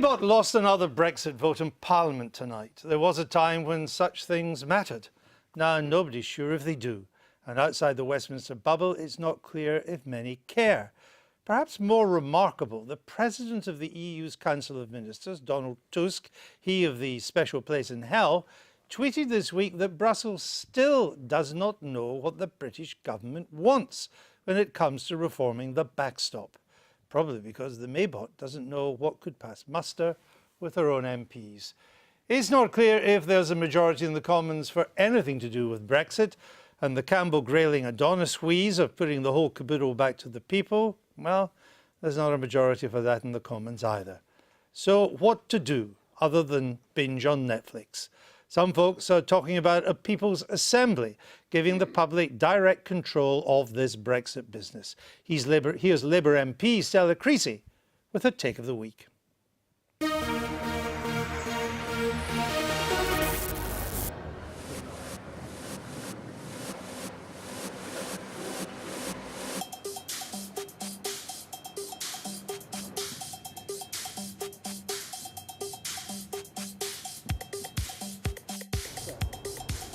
Maybot lost another Brexit vote in Parliament tonight. There was a time when such things mattered. Now nobody's sure if they do. And outside the Westminster bubble, it's not clear if many care. Perhaps more remarkable, the President of the EU's Council of Ministers, Donald Tusk, he of the special place in hell, tweeted this week that Brussels still does not know what the British government wants when it comes to reforming the backstop. Probably because the Maybot doesn't know what could pass muster with her own MPs. It's not clear if there's a majority in the Commons for anything to do with Brexit, and the Campbell-Grayling Adonis wheeze of putting the whole caboodle back to the people, well, there's not a majority for that in the Commons either. So what to do other than binge on Netflix? Some folks are talking about a People's Assembly, giving the public direct control of this Brexit business. Here's Labour MP Stella Creasy with her take of the week.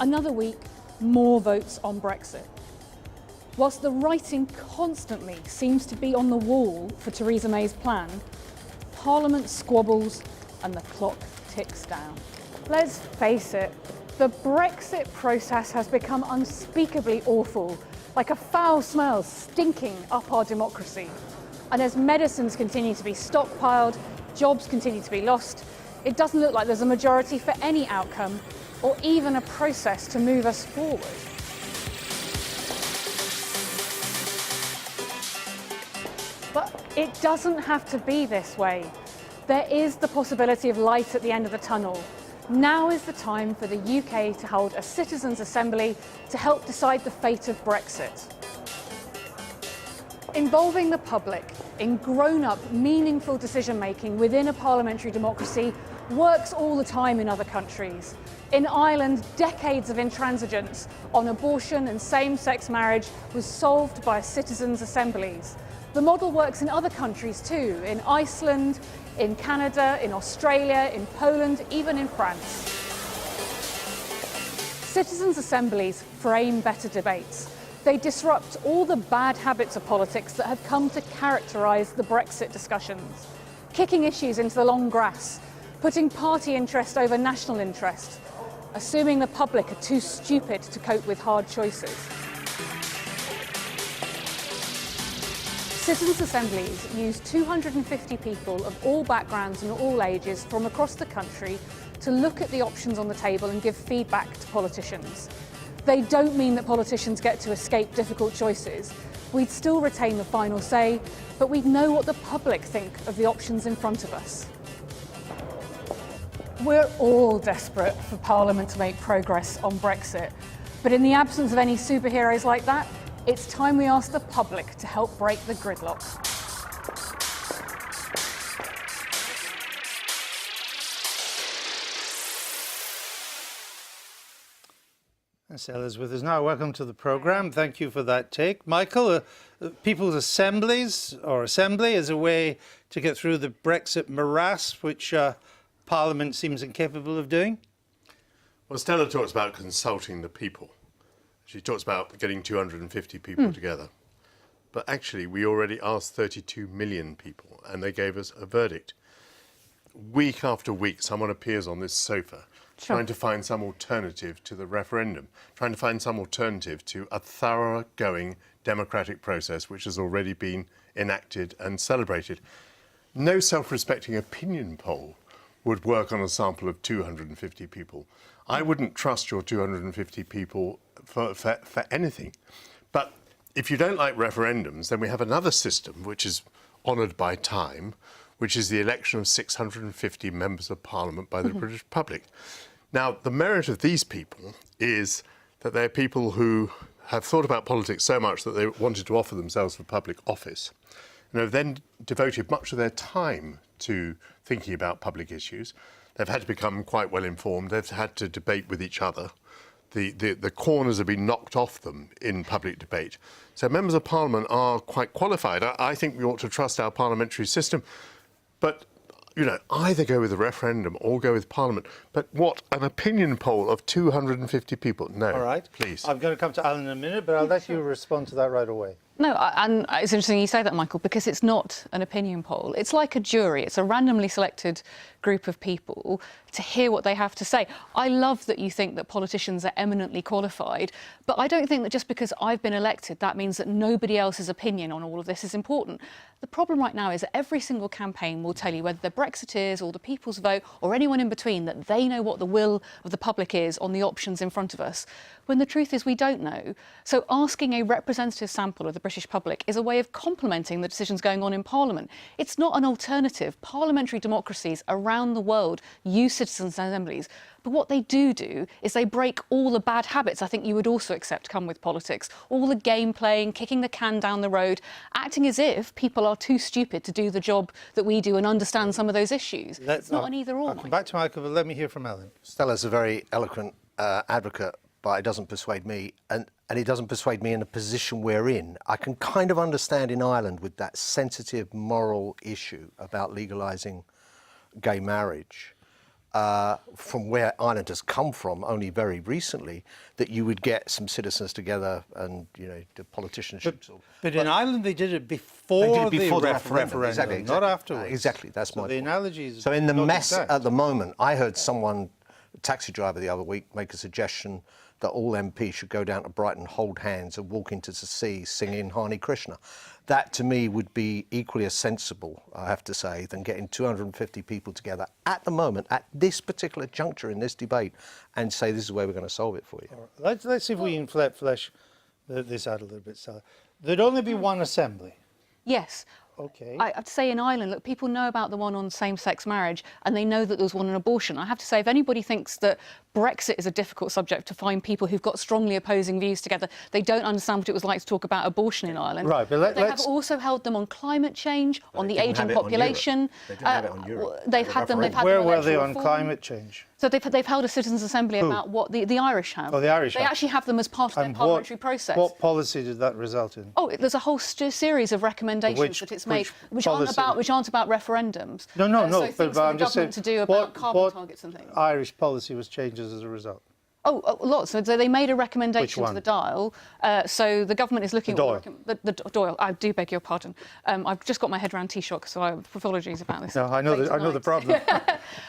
Another week, more votes on Brexit. Whilst the writing constantly seems to be on the wall for Theresa May's plan, Parliament squabbles and the clock ticks down. Let's face it, the Brexit process has become unspeakably awful, like a foul smell stinking up our democracy. And as medicines continue to be stockpiled, jobs continue to be lost, it doesn't look like there's a majority for any outcome or even a process to move us forward. But it doesn't have to be this way. There is the possibility of light at the end of the tunnel. Now is the time for the UK to hold a citizens' assembly to help decide the fate of Brexit. Involving the public in grown-up, meaningful decision-making within a parliamentary democracy works all the time in other countries. In Ireland, decades of intransigence on abortion and same-sex marriage was solved by citizens' assemblies. The model works in other countries too, in Iceland, in Canada, in Australia, in Poland, even in France. Citizens' assemblies frame better debates. They disrupt all the bad habits of politics that have come to characterise the Brexit discussions, kicking issues into the long grass, putting party interest over national interest, assuming the public are too stupid to cope with hard choices. Citizens' assemblies use 250 people of all backgrounds and all ages from across the country to look at the options on the table and give feedback to politicians. They don't mean that politicians get to escape difficult choices. We'd still retain the final say, but we'd know what the public think of the options in front of us. We're all desperate for Parliament to make progress on Brexit, but in the absence of any superheroes like that, it's time we ask the public to help break the gridlock. Stella's with us now. Welcome to the programme. Thank you for that take. Michael, People's Assemblies, or Assembly, is a way to get through the Brexit morass, which Parliament seems incapable of doing? Well, Stella talks about consulting the people. She talks about getting 250 people together. But actually, we already asked 32 million people, and they gave us a verdict. Week after week, someone appears on this sofa trying to find some alternative to the referendum, trying to find some alternative to a thorough-going democratic process which has already been enacted and celebrated. No self-respecting opinion poll would work on a sample of 250 people. I wouldn't trust your 250 people for anything. But if you don't like referendums, then we have another system which is honoured by time, which is the election of 650 members of Parliament by the British public. Now, the merit of these people is that they're people who have thought about politics so much that they wanted to offer themselves for public office, and have then devoted much of their time to thinking about public issues. They've had to become quite well informed. They've had to debate with each other. The corners have been knocked off them in public debate. So members of Parliament are quite qualified. I think we ought to trust our parliamentary system. But either go with a referendum or go with Parliament. But what, an opinion poll of 250 people? No. All right. Please. I'm going to come to Alan in a minute, but I'll let you respond to that right away. No, and it's interesting you say that, Michael, because it's not an opinion poll. It's like a jury. It's a randomly selected group of people to hear what they have to say. I love that you think that politicians are eminently qualified, but I don't think that just because I've been elected, that means that nobody else's opinion on all of this is important. The problem right now is that every single campaign will tell you, whether they're Brexiteers or the People's Vote or anyone in between, that they know what the will of the public is on the options in front of us, when the truth is we don't know. So asking a representative sample of the British public is a way of complementing the decisions going on in Parliament. It's not an alternative. Parliamentary democracies around the world use citizens' assemblies, but what they do is they break all the bad habits I think you would also accept come with politics. All the game playing, kicking the can down the road, acting as if people are too stupid to do the job that we do and understand some of those issues. It's not an either or. I'll come back to Michael, but let me hear from Alan. Stella's a very eloquent advocate, but it doesn't persuade me, and it doesn't persuade me in the position we're in. I can kind of understand in Ireland with that sensitive moral issue about legalising gay marriage, from where Ireland has come from only very recently, that you would get some citizens together and, the politicians should... But in Ireland they did it before the referendum, exactly, not afterwards. Exactly, that's my point. The analogy is... So in the not mess exact. at the moment, I heard someone, a taxi driver the other week, make a suggestion that all MPs should go down to Brighton, hold hands and walk into the sea singing Hare Krishna. That, to me, would be equally as sensible, I have to say, than getting 250 people together at the moment, at this particular juncture in this debate, and say this is where we're going to solve it for you. Right. Let's see if we can flesh this out a little bit, Stella. There'd only be one assembly. Yes. Okay. I have to say in Ireland, look, people know about the one on same-sex marriage and they know that there was one on abortion. I have to say, if anybody thinks that Brexit is a difficult subject to find people who've got strongly opposing views together, they don't understand what it was like to talk about abortion in Ireland. Right, but they have also held them on climate change, on the ageing population. They didn't have it on Europe. They've had them on Where were they on reform. climate change? So they've held a citizens' assembly about what the Irish have. Oh, the Irish They have. actually have them as part of their parliamentary process. What policy did that result in? Oh, there's a whole series of recommendations that it's made, which aren't about referendums. No. So things but for I'm the just saying, government to do about carbon targets and things. Irish policy was changes as a result? Oh, lots. So they made a recommendation Which to one? the Dial. So the government is looking The at the Doyle. I do beg your pardon. I've just got my head around Taoiseach, so apologies about this. No, I know the problem.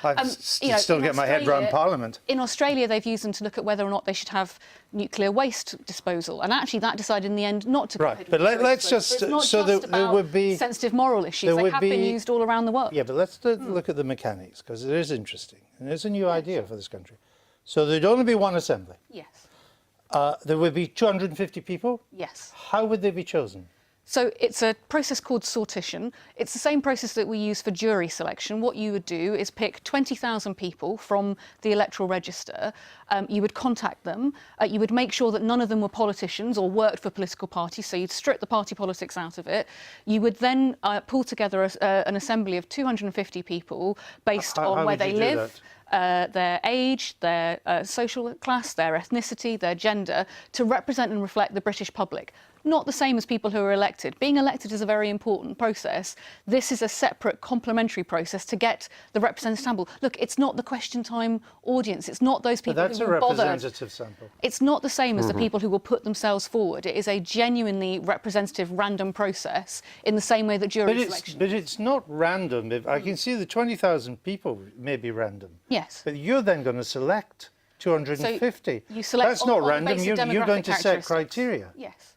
I still get my head around Parliament. In Australia, they've used them to look at whether or not they should have nuclear waste disposal, and actually that decided in the end not to. Right, but let's just so there would be sensitive moral issues. They have been used all around the world. Yeah, but let's look at the mechanics, because it is interesting and it's a new idea for this country. So there'd only be one assembly. Yes. There would be 250 people. Yes. How would they be chosen? So it's a process called sortition. It's the same process that we use for jury selection. What you would do is pick 20,000 people from the electoral register. You would contact them. You would make sure that none of them were politicians or worked for political parties, so you'd strip the party politics out of it. You would then pull together an assembly of 250 people based on where they live, their age, their social class, their ethnicity, their gender, to represent and reflect the British public. Not the same as people who are elected. Being elected is a very important process. This is a separate complementary process to get the representative sample. Look, it's not the question time audience. It's not those people who are bothered. That's a representative sample. It's not the same as the people who will put themselves forward. It is a genuinely representative random process in the same way that jury selection. But it's not random. I can see the 20,000 people may be random. Yes. But you're then going to select 250. So you select That's not on the random. basis of You're going to set demographic criteria. Yes.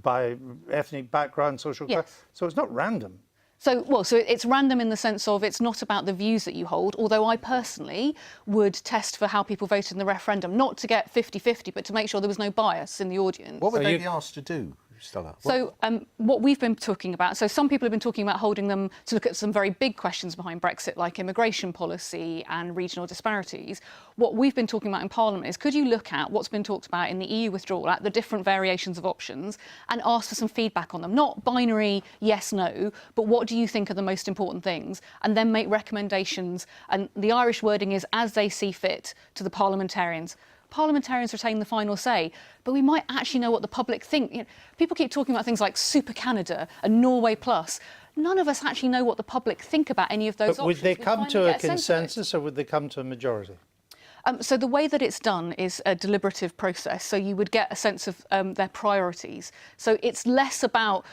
By ethnic background, social class. Yes. So it's not random. So it's random in the sense of it's not about the views that you hold, although I personally would test for how people voted in the referendum, not to get 50-50, but to make sure there was no bias in the audience. What would they be asked to do, Stella? So what we've been talking about, so some people have been talking about holding them to look at some very big questions behind Brexit, like immigration policy and regional disparities. What we've been talking about in Parliament is, could you look at what's been talked about in the EU withdrawal, at the different variations of options, and ask for some feedback on them? Not binary yes, no, but what do you think are the most important things? And then make recommendations. And the Irish wording is, as they see fit, to the parliamentarians. Parliamentarians retain the final say, but we might actually know what the public think. People keep talking about things like Super Canada and Norway Plus. none of us actually know what the public think about any of those But would options. they We come finally to a get sense of it. consensus or would they come to a majority? So the way that it's done is a deliberative process. So you would get a sense of their priorities. So it's less about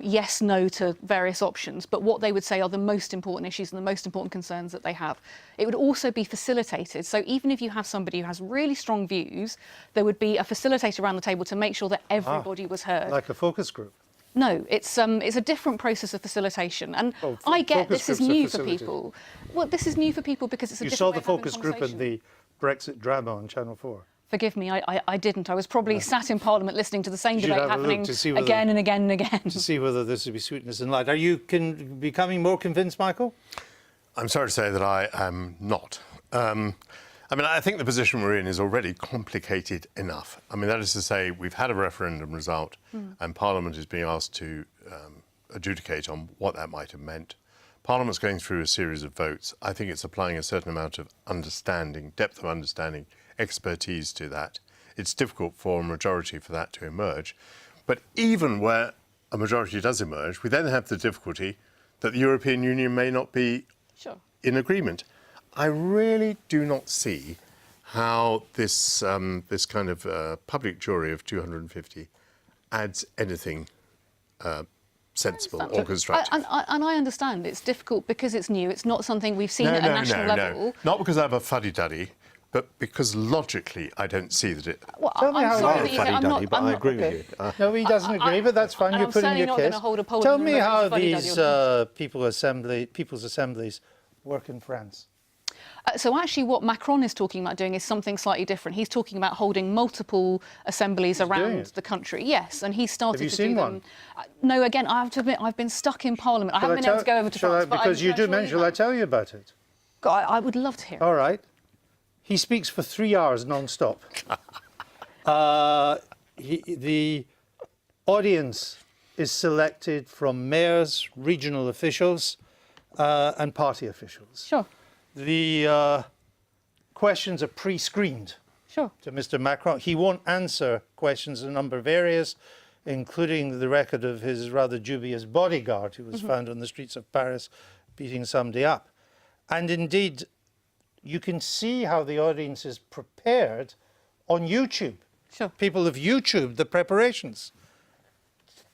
yes, no to various options, but what they would say are the most important issues and the most important concerns that they have. It would also be facilitated. So even if you have somebody who has really strong views, there would be a facilitator around the table to make sure that everybody was heard. Like a focus group? No, it's a different process of facilitation, and Oh, I get focus this is groups are new for facilitated. people. Well, this is new for people because it's a You different saw way the of having focus group in conversation. the Brexit drama on Channel 4. Forgive me, I didn't. I was probably sat in Parliament listening to the same You should debate have a look happening to see whether- again and again and again. To see whether this would be sweetness and light. Are you becoming more convinced, Michael? I'm sorry to say that I am not. I mean, I think the position we're in is already complicated enough. I mean, that is to say, we've had a referendum result and Parliament is being asked to adjudicate on what that might have meant. Parliament's going through a series of votes. I think it's applying a certain amount of understanding, depth of understanding, expertise to that. It's difficult for a majority for that to emerge. But even where a majority does emerge, we then have the difficulty that the European Union may not be Sure. in agreement. I really do not see how this this kind of public jury of 250 adds anything sensible or constructive. And I understand it's difficult because it's new. It's not something we've seen at a national level. No. Not because I have a fuddy-duddy, but because logically I don't see that it... Well, Tell me I'm how sorry, it that is. I'm not- Fuddy-duddy, but I'm I not- agree with you. No, he doesn't agree, but that's fine. and You're I'm putting certainly your not case. gonna hold a poll Tell in me relation how to fuddy-duddy these people's assemblies work in France. So actually what Macron is talking about doing is something slightly different. He's talking about holding multiple assemblies doing around it. the country. Yes, and he started Have you to seen do them. one? No, again, I have to admit, I've been stuck in Parliament. I haven't been able to go over to France. but Because I'm you do sure mention, shall I have. tell you about it? I would love to hear it. All right. He speaks for 3 hours non-stop. The audience is selected from mayors, regional officials, and party officials. Sure, The questions are pre-screened sure. to Mr. Macron. He won't answer questions in a number of areas, including the record of his rather dubious bodyguard who was found on the streets of Paris beating somebody up. And indeed, you can see how the audience is prepared on YouTube. Sure. People have YouTubed the preparations.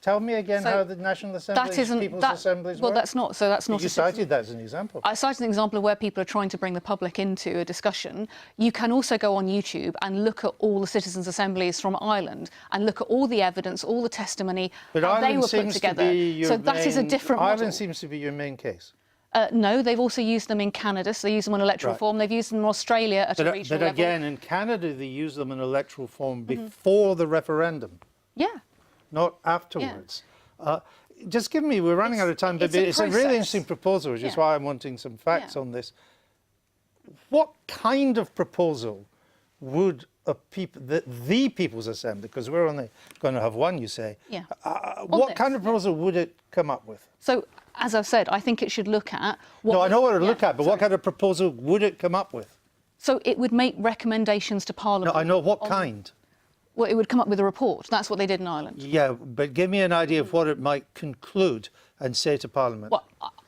Tell me again So how the National Assembly, That isn't People's that. Assemblies Well, work. that's not. So that's not. You a citizen- cited that as an example. I cited an example of where people are trying to bring the public into a discussion. You can also go on YouTube and look at all the citizens' assemblies from Ireland and look at all the evidence, all the testimony, But how they Ireland were put seems together. to be your So that is a main- different model. Ireland seems to be your main case. No, they've also used them in Canada, so they use them on electoral Right. form. They've used them in Australia at a But regional level. again, in Canada, they use them in electoral form before the referendum, Yeah. not afterwards. Just give me, we're running out of time, but it's a it's a really process. interesting proposal, which is Yeah. why I'm wanting some facts Yeah. on this. What kind of proposal would the People's Assembly, because we're only going to have one, you say, Yeah. what this, kind of proposal would it come up with? So, as I've said, I think it should look at what... No, I know what to look Yeah, at, but what sorry. kind of proposal would it come up with? So it would make recommendations to No, Parliament. I know what on- kind. Well, it would come up with a report. That's what they did in Ireland. Yeah, but give me an idea of what it might conclude and say to Parliament. Well,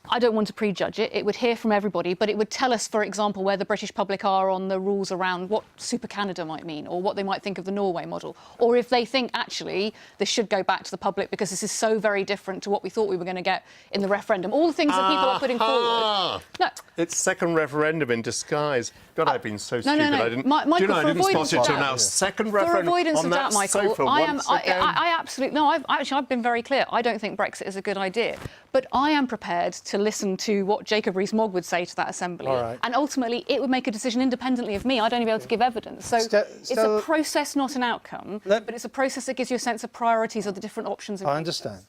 I don't want to prejudge it. It would hear from everybody, but it would tell us, for example, where the British public are on the rules around what Super Canada might mean, or what they might think of the Norway model, or if they think, actually, this should go back to the public because this is so very different to what we thought we were going to get in the referendum. All the things that people are putting forward. No, It's second referendum in disguise. God, I've been so stupid. no. I didn't. Michael, do you know, I for didn't avoidance spot it of till doubt. now. Second For referendum avoidance on of that doubt, Michael, sofa I am. once again. I absolutely no. I've been very clear. I don't think Brexit is a good idea, but I am prepared to listen to what Jacob Rees-Mogg would say to that assembly, All right. and ultimately it would make a decision independently of me. I'd only be able to give evidence. So it's Stella- a process, not an outcome, but it's a process that gives you a sense of priorities of the different options. In I front of understand,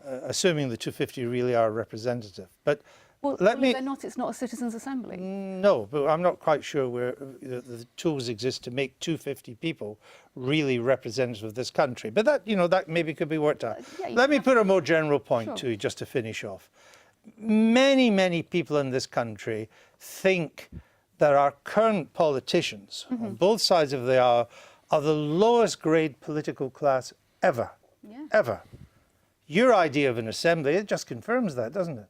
us. assuming the 250 really are representative. But Well, let me... they're not. It's not a citizens' assembly. No, but I'm not quite sure where the tools exist to make 250 people really representative of this country. But that, that maybe could be worked out. yeah, you Let me have put a more general point Sure. to you, just to finish off. Many people in this country think that our current politicians, on both sides of the aisle, are the lowest grade political class ever. Yeah. Ever. Your idea of an assembly, it just confirms that, doesn't it?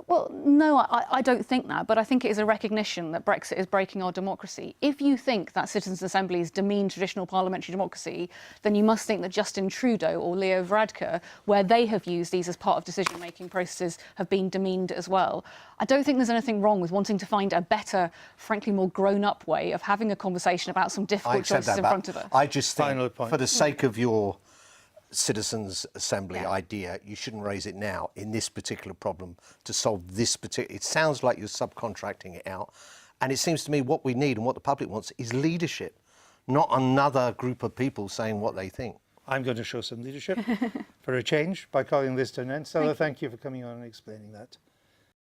Well, no, I don't think that, but I think it is a recognition that Brexit is breaking our democracy. If you think that citizens' assemblies demean traditional parliamentary democracy, then you must think that Justin Trudeau or Leo Varadkar, where they have used these as part of decision-making processes, have been demeaned as well. I don't think there's anything wrong with wanting to find a better, frankly, more grown-up way of having a conversation about some difficult choices in front of us. I just think, Final point. for the sake of your citizens' assembly idea, you shouldn't raise it now in this particular problem to solve this particular. It sounds like you're subcontracting it out, and it seems to me what we need and what the public wants is leadership, not another group of people saying what they think. I'm going to show some leadership for a change by calling this to an end. Stella, thank you for coming on and explaining that.